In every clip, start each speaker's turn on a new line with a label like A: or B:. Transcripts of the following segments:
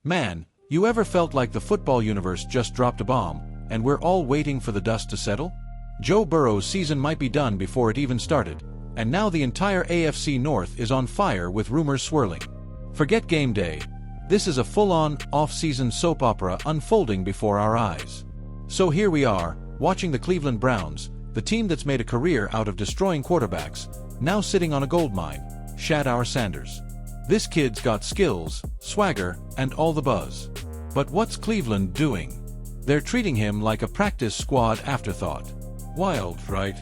A: Man, you ever felt like the football universe just dropped a bomb, and we're all waiting for the dust to settle? Joe Burrow's season might be done before it even started, and now the entire AFC North is on fire with rumors swirling. Forget game day. This is a full-on, off-season soap opera unfolding before our eyes. So here we are, watching the Cleveland Browns, the team that's made a career out of destroying quarterbacks, now sitting on a goldmine, Shedeur Sanders. This kid's got skills, swagger, and all the buzz. But what's Cleveland doing? They're treating him like a practice squad afterthought. Wild, right?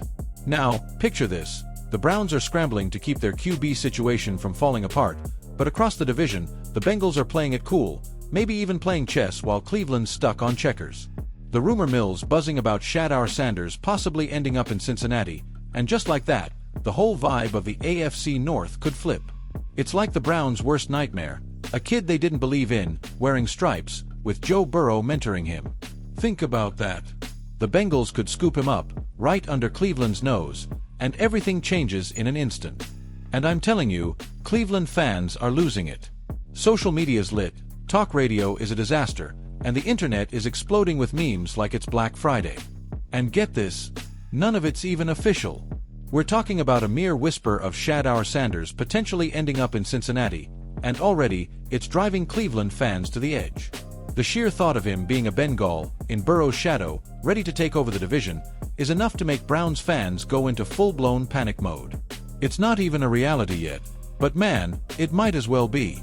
A: Now, picture this. The Browns are scrambling to keep their QB situation from falling apart, but across the division, the Bengals are playing it cool, maybe even playing chess while Cleveland's stuck on checkers. The rumor mill's buzzing about Shedeur Sanders possibly ending up in Cincinnati, and just like that, the whole vibe of the AFC North could flip. It's like the Browns' worst nightmare, a kid they didn't believe in, wearing stripes, with Joe Burrow mentoring him. Think about that. The Bengals could scoop him up, right under Cleveland's nose, and everything changes in an instant. And I'm telling you, Cleveland fans are losing it. Social media's lit, talk radio is a disaster, and the internet is exploding with memes like it's Black Friday. And get this, none of it's even official. We're talking about a mere whisper of Shedeur Sanders potentially ending up in Cincinnati, and already, it's driving Cleveland fans to the edge. The sheer thought of him being a Bengal, in Burrow's shadow, ready to take over the division, is enough to make Browns fans go into full-blown panic mode. It's not even a reality yet, but man, it might as well be.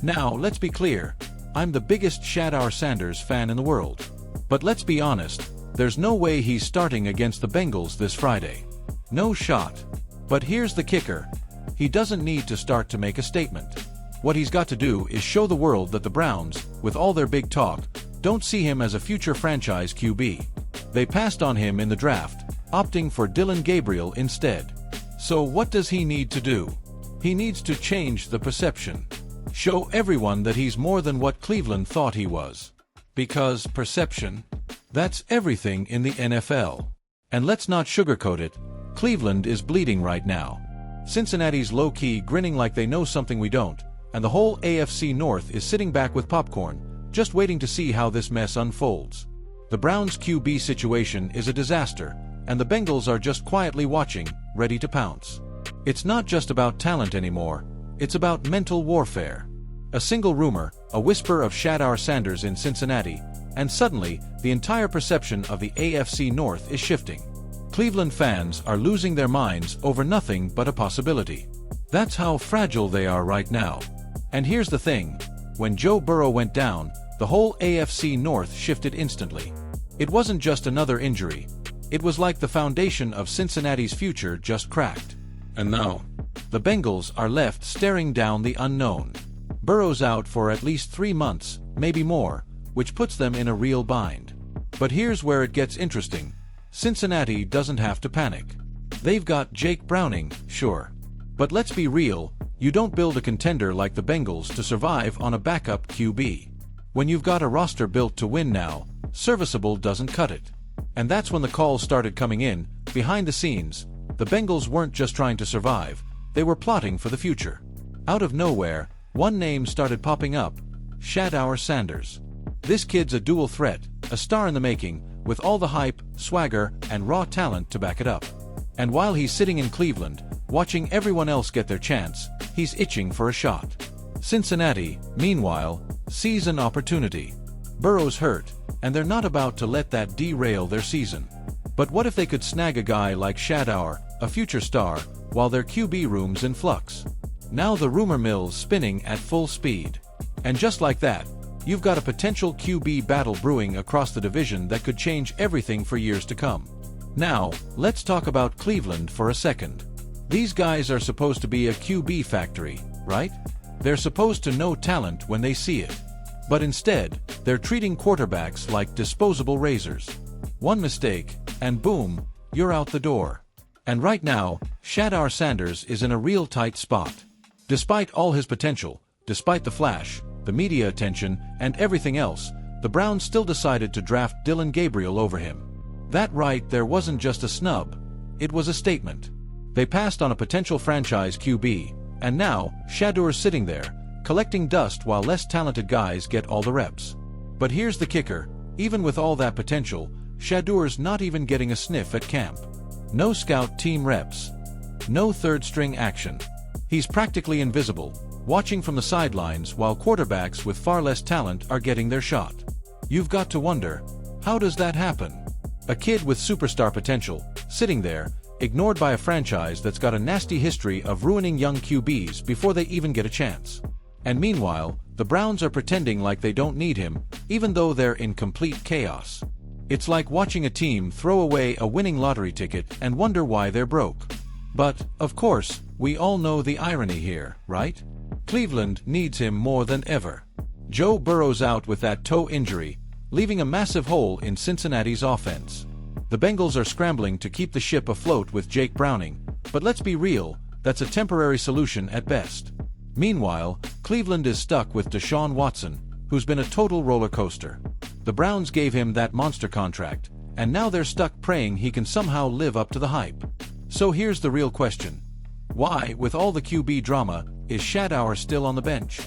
A: Now, let's be clear, I'm the biggest Shedeur Sanders fan in the world. But let's be honest, there's no way he's starting against the Bengals this Friday. No shot. But here's the kicker. He doesn't need to start to make a statement. What he's got to do is show the world that the Browns, with all their big talk, don't see him as a future franchise QB. They passed on him in the draft, opting for Dillon Gabriel instead. So what does he need to do? He needs to change the perception. Show everyone that he's more than what Cleveland thought he was. Because perception, that's everything in the NFL. And let's not sugarcoat it, Cleveland is bleeding right now. Cincinnati's low-key grinning like they know something we don't, and the whole AFC North is sitting back with popcorn, just waiting to see how this mess unfolds. The Browns' QB situation is a disaster, and the Bengals are just quietly watching, ready to pounce. It's not just about talent anymore, it's about mental warfare. A single rumor, a whisper of Shedeur Sanders in Cincinnati, and suddenly, the entire perception of the AFC North is shifting. Cleveland fans are losing their minds over nothing but a possibility. That's how fragile they are right now. And here's the thing, when Joe Burrow went down, the whole AFC North shifted instantly. It wasn't just another injury. It was like the foundation of Cincinnati's future just cracked. And now, the Bengals are left staring down the unknown. Burrow's out for at least 3 months, maybe more, which puts them in a real bind. But here's where it gets interesting. Cincinnati doesn't have to panic. They've got Jake Browning, sure. But let's be real, you don't build a contender like the Bengals to survive on a backup QB. When you've got a roster built to win now, serviceable doesn't cut it. And that's when the calls started coming in. Behind the scenes, the Bengals weren't just trying to survive, they were plotting for the future. Out of nowhere, one name started popping up, Shedeur Sanders. This kid's a dual threat, a star in the making, with all the hype, swagger, and raw talent to back it up. And while he's sitting in Cleveland, watching everyone else get their chance, he's itching for a shot. Cincinnati, meanwhile, sees an opportunity. Burrow's hurt, and they're not about to let that derail their season. But what if they could snag a guy like Shedeur, a future star, while their QB room's in flux? Now the rumor mill's spinning at full speed. And just like that, you've got a potential QB battle brewing across the division that could change everything for years to come. Now, let's talk about Cleveland for a second. These guys are supposed to be a QB factory, right? They're supposed to know talent when they see it. But instead, they're treating quarterbacks like disposable razors. One mistake, and boom, you're out the door. And right now, Shedeur Sanders is in a real tight spot. Despite all his potential, despite the flash, the media attention, and everything else, the Browns still decided to draft Dillon Gabriel over him. That right there wasn't just a snub, it was a statement. They passed on a potential franchise QB, and now, Shedeur's sitting there, collecting dust while less talented guys get all the reps. But here's the kicker, even with all that potential, Shedeur's not even getting a sniff at camp. No scout team reps. No third-string action. He's practically invisible, watching from the sidelines while quarterbacks with far less talent are getting their shot. You've got to wonder, how does that happen? A kid with superstar potential, sitting there, ignored by a franchise that's got a nasty history of ruining young QBs before they even get a chance. And meanwhile, the Browns are pretending like they don't need him, even though they're in complete chaos. It's like watching a team throw away a winning lottery ticket and wonder why they're broke. But, of course, we all know the irony here, right? Cleveland needs him more than ever. Joe Burrow's out with that toe injury, leaving a massive hole in Cincinnati's offense. The Bengals are scrambling to keep the ship afloat with Jake Browning, but let's be real, that's a temporary solution at best. Meanwhile, Cleveland is stuck with Deshaun Watson, who's been a total roller coaster. The Browns gave him that monster contract, and now they're stuck praying he can somehow live up to the hype. So here's the real question. Why, with all the QB drama, is Shedeur still on the bench?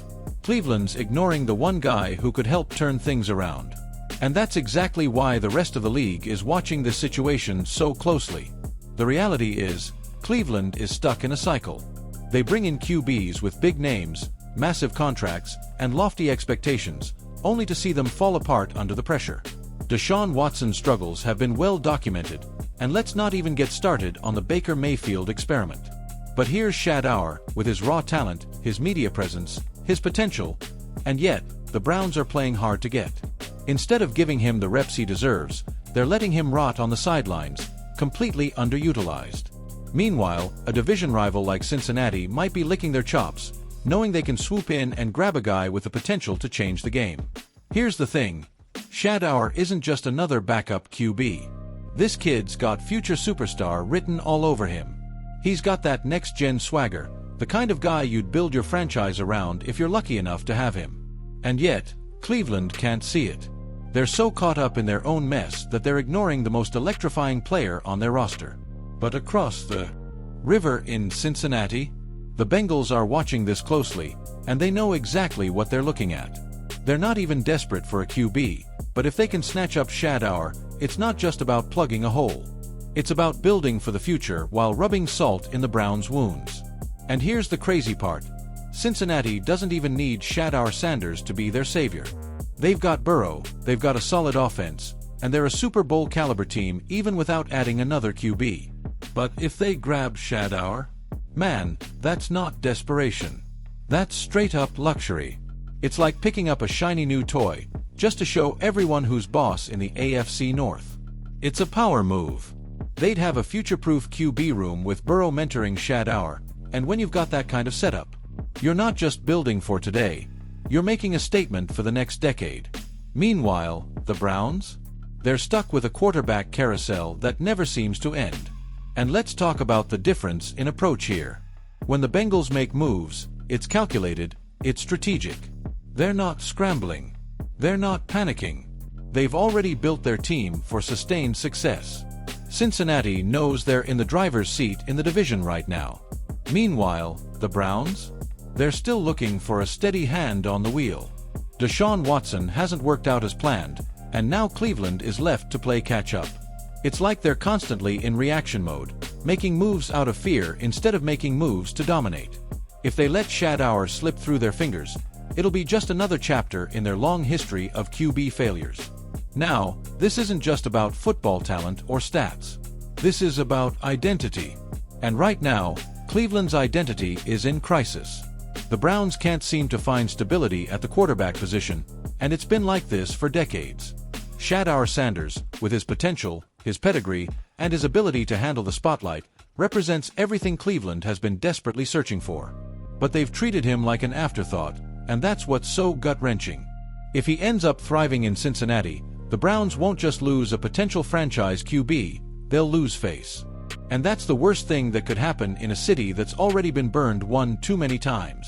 A: Cleveland's ignoring the one guy who could help turn things around. And that's exactly why the rest of the league is watching this situation so closely. The reality is, Cleveland is stuck in a cycle. They bring in QBs with big names, massive contracts, and lofty expectations, only to see them fall apart under the pressure. Deshaun Watson's struggles have been well documented, and let's not even get started on the Baker Mayfield experiment. But here's Shedeur, with his raw talent, his media presence, his potential, and yet, the Browns are playing hard to get. Instead of giving him the reps he deserves, they're letting him rot on the sidelines, completely underutilized. Meanwhile, a division rival like Cincinnati might be licking their chops, knowing they can swoop in and grab a guy with the potential to change the game. Here's the thing. Shedeur isn't just another backup QB. This kid's got future superstar written all over him. He's got that next-gen swagger, the kind of guy you'd build your franchise around if you're lucky enough to have him. And yet, Cleveland can't see it. They're so caught up in their own mess that they're ignoring the most electrifying player on their roster. But across the river in Cincinnati, the Bengals are watching this closely, and they know exactly what they're looking at. They're not even desperate for a QB, but if they can snatch up Shedeur, it's not just about plugging a hole. It's about building for the future while rubbing salt in the Browns' wounds. And here's the crazy part. Cincinnati doesn't even need Shedeur Sanders to be their savior. They've got Burrow, they've got a solid offense, and they're a Super Bowl caliber team even without adding another QB. But if they grab Shedeur, man, that's not desperation. That's straight-up luxury. It's like picking up a shiny new toy, just to show everyone who's boss in the AFC North. It's a power move. They'd have a future-proof QB room with Burrow mentoring Shedeur, and when you've got that kind of setup, you're not just building for today, you're making a statement for the next decade. Meanwhile, the Browns? They're stuck with a quarterback carousel that never seems to end. And let's talk about the difference in approach here. When the Bengals make moves, it's calculated, it's strategic. They're not scrambling. They're not panicking. They've already built their team for sustained success. Cincinnati knows they're in the driver's seat in the division right now. Meanwhile, the Browns? They're still looking for a steady hand on the wheel. Deshaun Watson hasn't worked out as planned, and now Cleveland is left to play catch-up. It's like they're constantly in reaction mode, making moves out of fear instead of making moves to dominate. If they let Shedeur slip through their fingers, it'll be just another chapter in their long history of QB failures. Now, this isn't just about football talent or stats. This is about identity. And right now, Cleveland's identity is in crisis. The Browns can't seem to find stability at the quarterback position, and it's been like this for decades. Shedeur Sanders, with his potential, his pedigree, and his ability to handle the spotlight, represents everything Cleveland has been desperately searching for. But they've treated him like an afterthought, and that's what's so gut-wrenching. If he ends up thriving in Cincinnati, the Browns won't just lose a potential franchise QB, they'll lose face. And that's the worst thing that could happen in a city that's already been burned one too many times.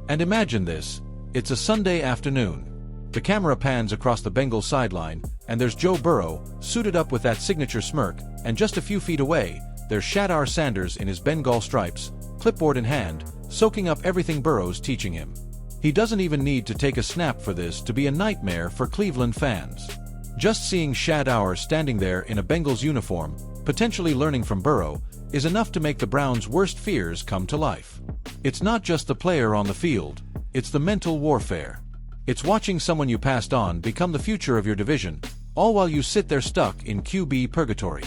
A: And imagine this, it's a Sunday afternoon. The camera pans across the Bengals sideline, and there's Joe Burrow, suited up with that signature smirk, and just a few feet away, there's Shedeur Sanders in his Bengal stripes, clipboard in hand, soaking up everything Burrow's teaching him. He doesn't even need to take a snap for this to be a nightmare for Cleveland fans. Just seeing Shedeur standing there in a Bengals uniform, potentially learning from Burrow, is enough to make the Browns' worst fears come to life. It's not just the player on the field, it's the mental warfare. It's watching someone you passed on become the future of your division, all while you sit there stuck in QB purgatory.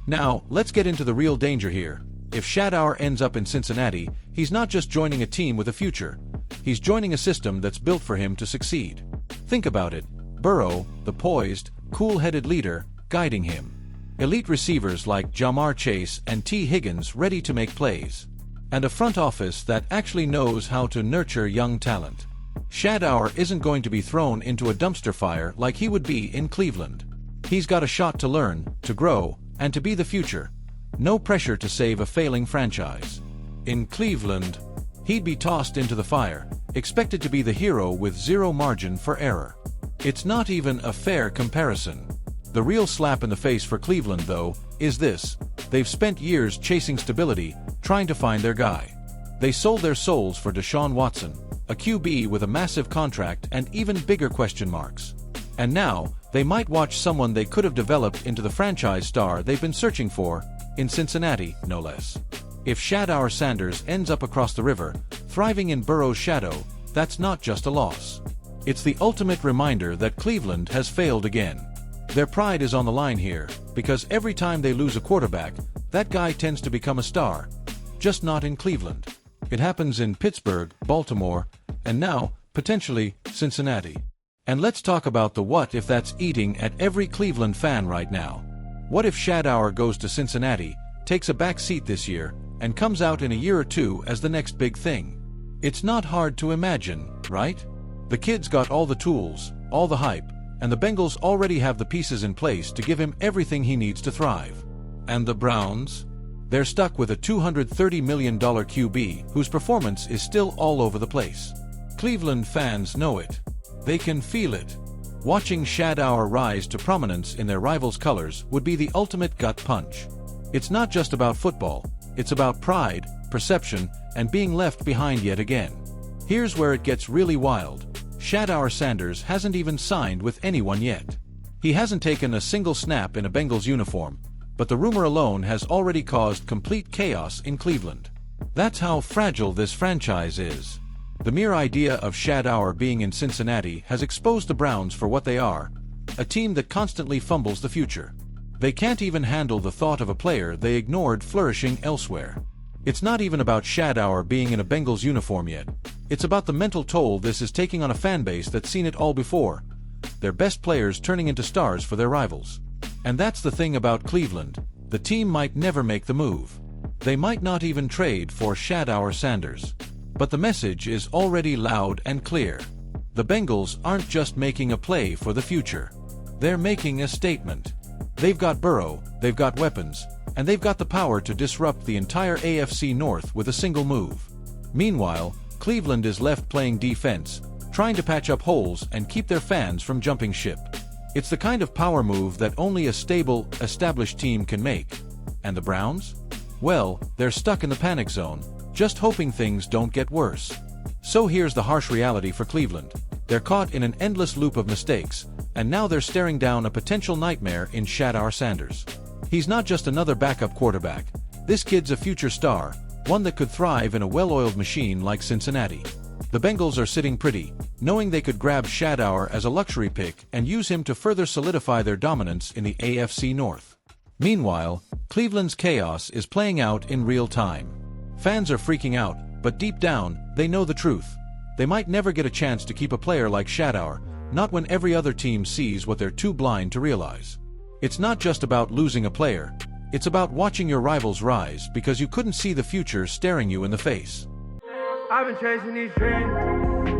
A: Now, let's get into the real danger here. If Shedeur ends up in Cincinnati, he's not just joining a team with a future, he's joining a system that's built for him to succeed. Think about it. Burrow, the poised, cool-headed leader, guiding him. Elite receivers like Jamar Chase and T. Higgins ready to make plays. And a front office that actually knows how to nurture young talent. Shedeur isn't going to be thrown into a dumpster fire like he would be in Cleveland. He's got a shot to learn, to grow, and to be the future. No pressure to save a failing franchise. In Cleveland, he'd be tossed into the fire, expected to be the hero with zero margin for error. It's not even a fair comparison. The real slap in the face for Cleveland, though, is this. They've spent years chasing stability, trying to find their guy. They sold their souls for Deshaun Watson, a QB with a massive contract and even bigger question marks. And now, they might watch someone they could have developed into the franchise star they've been searching for, in Cincinnati, no less. If Shedeur Sanders ends up across the river, thriving in Burrow's shadow, that's not just a loss. It's the ultimate reminder that Cleveland has failed again. Their pride is on the line here, because every time they lose a quarterback, that guy tends to become a star. Just not in Cleveland. It happens in Pittsburgh, Baltimore, and now, potentially, Cincinnati. And let's talk about the what if that's eating at every Cleveland fan right now. What if Shedeur goes to Cincinnati, takes a back seat this year, and comes out in a year or two as the next big thing? It's not hard to imagine, right? The kid's got all the tools, all the hype, and the Bengals already have the pieces in place to give him everything he needs to thrive. And the Browns? They're stuck with a $230 million QB whose performance is still all over the place. Cleveland fans know it. They can feel it. Watching Shedeur rise to prominence in their rivals' colors would be the ultimate gut punch. It's not just about football, it's about pride, perception, and being left behind yet again. Here's where it gets really wild. Shedeur Sanders hasn't even signed with anyone yet. He hasn't taken a single snap in a Bengals uniform, but the rumor alone has already caused complete chaos in Cleveland. That's how fragile this franchise is. The mere idea of Shedeur being in Cincinnati has exposed the Browns for what they are, a team that constantly fumbles the future. They can't even handle the thought of a player they ignored flourishing elsewhere. It's not even about Shedeur being in a Bengals uniform yet. It's about the mental toll this is taking on a fanbase that's seen it all before. Their best players turning into stars for their rivals. And that's the thing about Cleveland. The team might never make the move. They might not even trade for Shedeur Sanders. But the message is already loud and clear. The Bengals aren't just making a play for the future. They're making a statement. They've got Burrow, they've got weapons, and they've got the power to disrupt the entire AFC North with a single move. Meanwhile, Cleveland is left playing defense, trying to patch up holes and keep their fans from jumping ship. It's the kind of power move that only a stable, established team can make. And the Browns? Well, they're stuck in the panic zone, just hoping things don't get worse. So here's the harsh reality for Cleveland. They're caught in an endless loop of mistakes, and now they're staring down a potential nightmare in Shedeur Sanders. He's not just another backup quarterback. This kid's a future star, one that could thrive in a well-oiled machine like Cincinnati. The Bengals are sitting pretty, knowing they could grab Shedeur as a luxury pick and use him to further solidify their dominance in the AFC North. Meanwhile, Cleveland's chaos is playing out in real time. Fans are freaking out, but deep down, they know the truth. They might never get a chance to keep a player like Shedeur, not when every other team sees what they're too blind to realize. It's not just about losing a player, it's about watching your rivals rise because you couldn't see the future staring you in the face.
B: I've been chasing these dreams